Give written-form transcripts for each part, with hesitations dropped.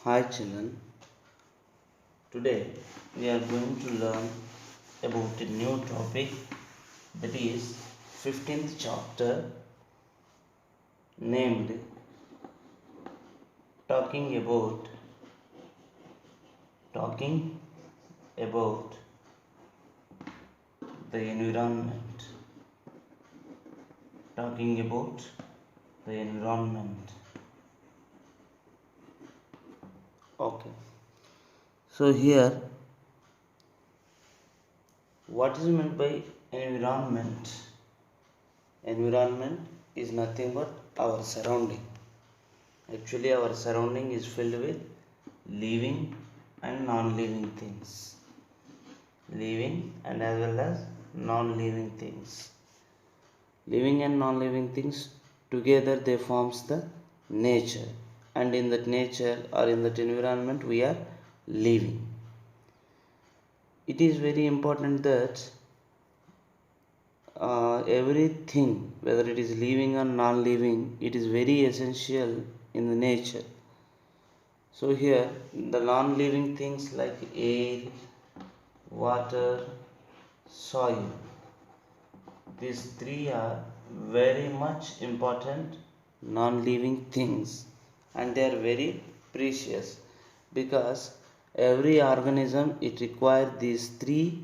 Hi children, today we are going to learn about a new topic, that is 15th chapter, named talking about talking about the environment. Talking about the environment. Okay. So here, what is meant by environment? Environment is nothing but our surrounding. Actually, our surrounding is filled with living and non-living things. Living and as well as non-living things. Living and non-living things together they forms the nature, and in that nature or in that environment we are living. It is very important that everything, whether it is living or non-living, it is very essential in the nature. So here the non-living things like air, water, soil, these three are very much important non-living things, and they are very precious because every organism it requires these three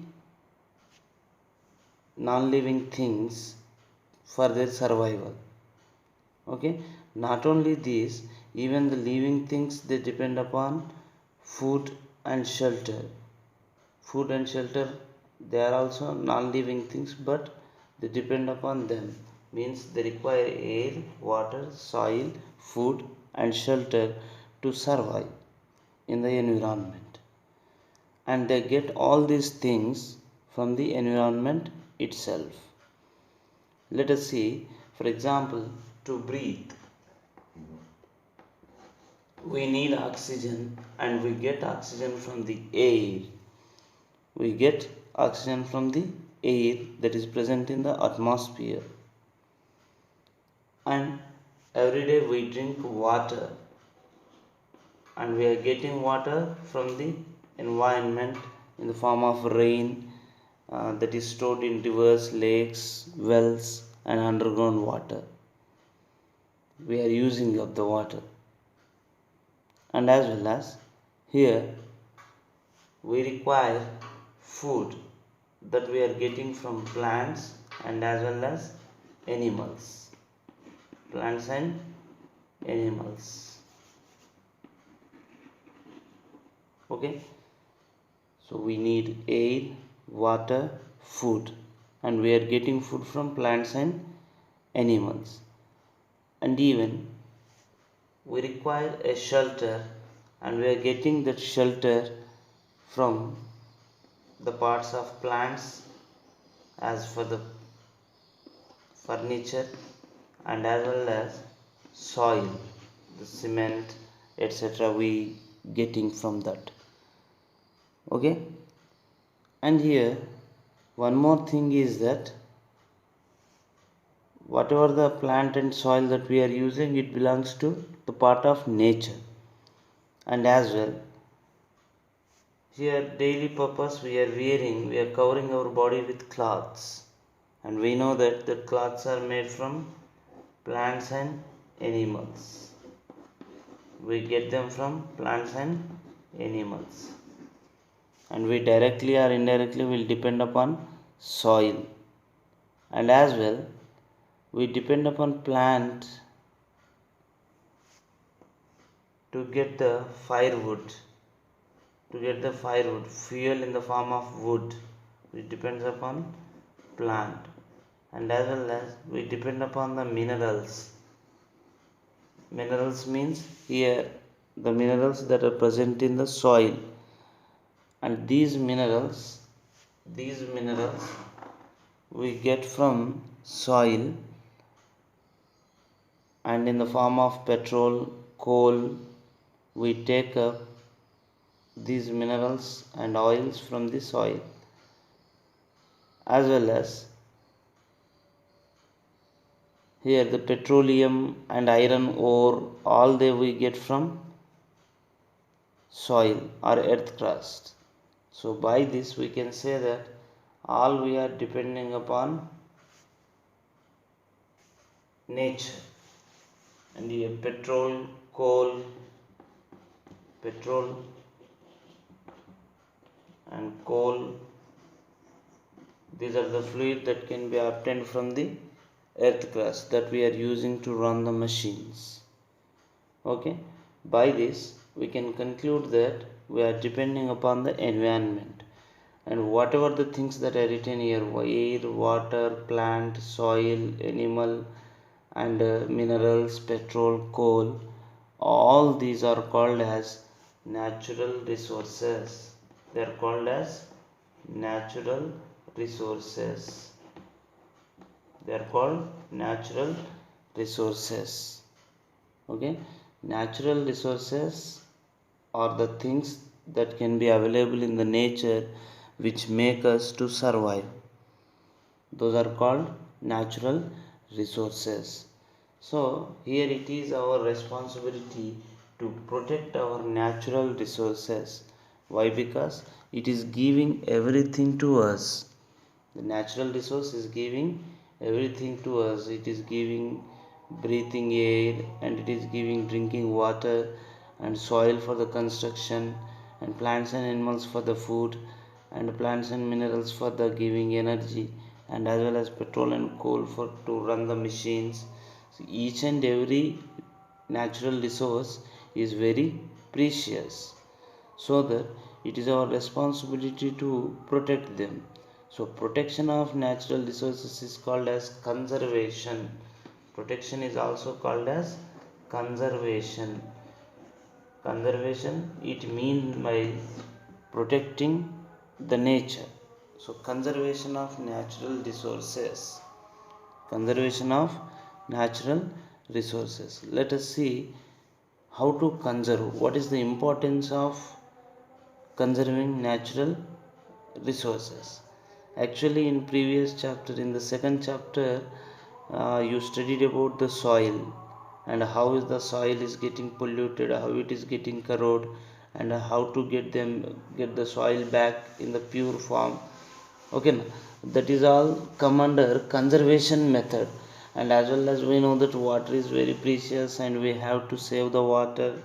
non-living things for their survival. Okay, not only this, even the living things they depend upon food and shelter. Food and shelter, they are also non-living things, but they depend upon them, means they require air, water, soil, food and shelter to survive in the environment, and they get all these things from the environment itself. Let us see, for example, to breathe we need oxygen, and we get oxygen from the air. We get oxygen from the air that is present in the atmosphere, and every day we drink water, and we are getting water from the environment in the form of rain, that is stored in rivers, lakes, wells and underground water. We are using up the water, and as well as here we require food that we are getting from plants and as well as animals. Plants and animals. Okay, so we need air, water, food, and we are getting food from plants and animals. And even we require a shelter, and we are getting that shelter from the parts of plants as for the furniture, and as well as soil, the cement, etc. we getting from that. Okay, and here one more thing is that whatever the plant and soil that we are using, it belongs to the part of nature. And as well here daily purpose we are wearing, we are covering our body with cloths, and we know that the cloths are made from plants and animals. We get them from plants and animals, and we directly or indirectly will depend upon soil, and as well we depend upon plant to get the firewood, fuel in the form of wood, which depends upon plant, and as well as we depend upon the minerals. Minerals means here the minerals that are present in the soil, and these minerals we get from soil, and in the form of petrol, coal, we take up these minerals and oils from the soil, as well as here the petroleum and iron ore, all they we get from soil or earth crust. So by this we can say that all we are depending upon nature. And petrol, petrol and coal, these are the fluid that can be obtained from the earth crust that we are using to run the machines. Okay, by this we can conclude that we are depending upon the environment, and whatever the things that are written here, air, water, plant, soil, animal, and minerals, petrol, coal, all these are called as natural resources. They are called as natural resources. They are called natural resources. Okay, natural resources are the things that can be available in the nature which make us to survive. Those are called natural resources. So here it is our responsibility to protect our natural resources. Why? Because it is giving everything to us. The natural resource is giving everything to us. It is giving breathing air, and it is giving drinking water, and soil for the construction, and plants and animals for the food, and plants and minerals for the giving energy, and as well as petrol and coal for to run the machines. So each and every natural resource is very precious, so that it is our responsibility to protect them. So protection of natural resources is called as conservation. Protection is also called as conservation. Conservation, it means by protecting the nature. So conservation of natural resources. Conservation of natural resources. Let us see how to conserve. What is the importance of conserving natural resources? Actually, in previous chapter, in the second chapter, you studied about the soil, and how is the soil is getting polluted, how it is getting corroded, and how to get the soil back in the pure form. Okay, that is all come under conservation method. And as well as we know that water is very precious and we have to save the water.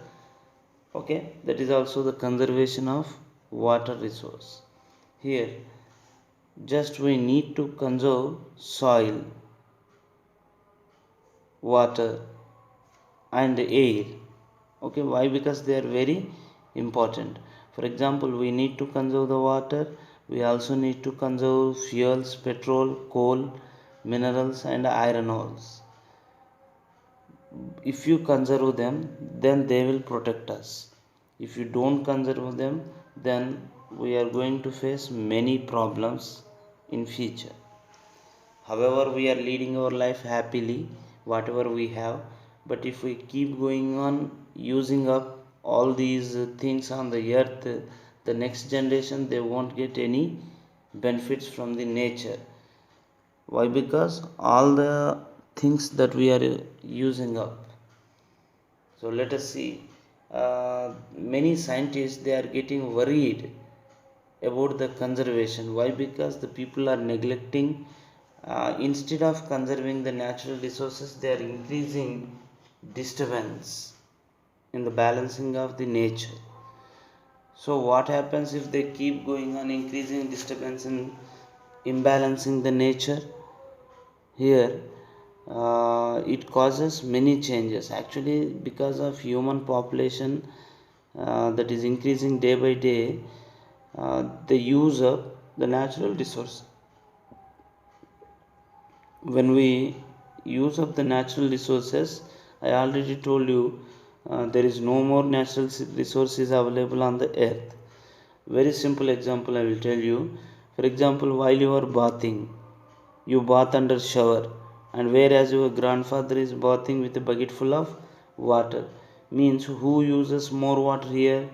Okay, that is also the conservation of water resource. Here just we need to conserve soil, water, and air. Okay, why? Because they are very important. For example, we need to conserve the water, we also need to conserve fuels, petrol, coal, minerals, and iron ores. If you conserve them, then they will protect us. If you don't conserve them, then we are going to face many problems in future. However, we are leading our life happily whatever we have, but if we keep going on using up all these things on the earth, the next generation, they won't get any benefits from the nature. Why? Because all the things that we are using up. So let us see, many scientists, they are getting worried about the conservation. Why? Because the people are neglecting, instead of conserving the natural resources, they are increasing disturbance in the balancing of the nature. So what happens if they keep going on increasing disturbance and imbalancing the nature? Here it causes many changes. Actually, because of human population that is increasing day by day, the use of the natural resource. When we use up the natural resources, I already told you, there is no more natural resources available on the earth. Very simple example I will tell you. For example, while you are bathing, you bath under shower, and whereas your grandfather is bathing with a bucket full of water, means who uses more water here?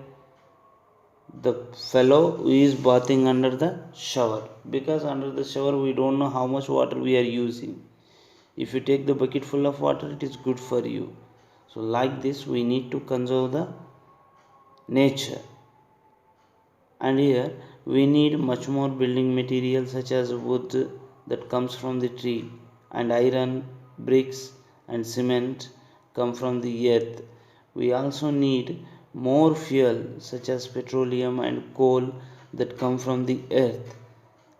The fellow who is bathing under the shower, because under the shower we don't know how much water we are using. If you take the bucket full of water, it is good for you. So like this, we need to conserve the nature. And here we need much more building materials such as wood that comes from the tree, and iron, bricks and cement come from the earth. We also need more fuel such as petroleum and coal that come from the earth.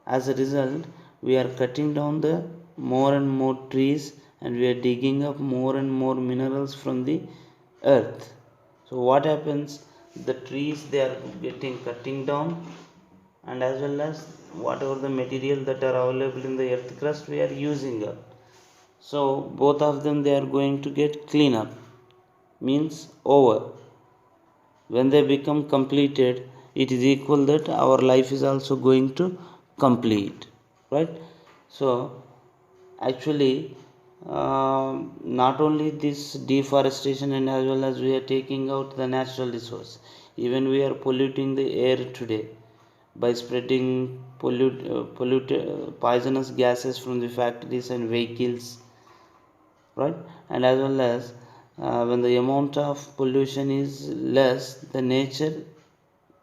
As a result, we are cutting down the more and more trees, and we are digging up more and more minerals from the earth. So what happens? The trees, they are getting cutting down, and as well as whatever the material that are available in the earth crust we are using up. So both of them, they are going to get clean up, means over. When they become completed, it is equal that our life is also going to complete, right? So actually, not only this deforestation, and as well as we are taking out the natural resource, even we are polluting the air today by spreading poisonous gases from the factories and vehicles, right? And as well as when the amount of pollution is less, the nature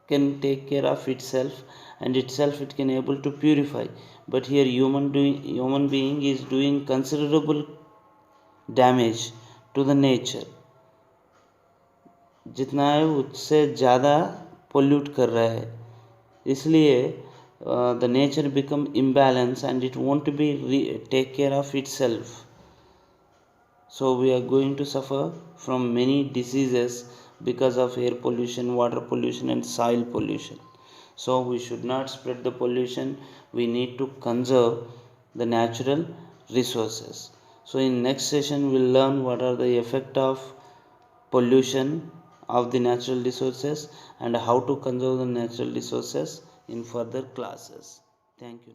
can take care of itself, and itself it can able to purify. But here human being is doing considerable damage to the nature. जितना है उससे ज़्यादा pollute कर रहा है, इसलिए the nature become imbalance and it won't be take care of itself. So we are going to suffer from many diseases because of air pollution, water pollution and soil pollution. So we should not spread the pollution. We need to conserve the natural resources. So in next session we'll learn what are the effect of pollution of the natural resources and how to conserve the natural resources in further classes. Thank you.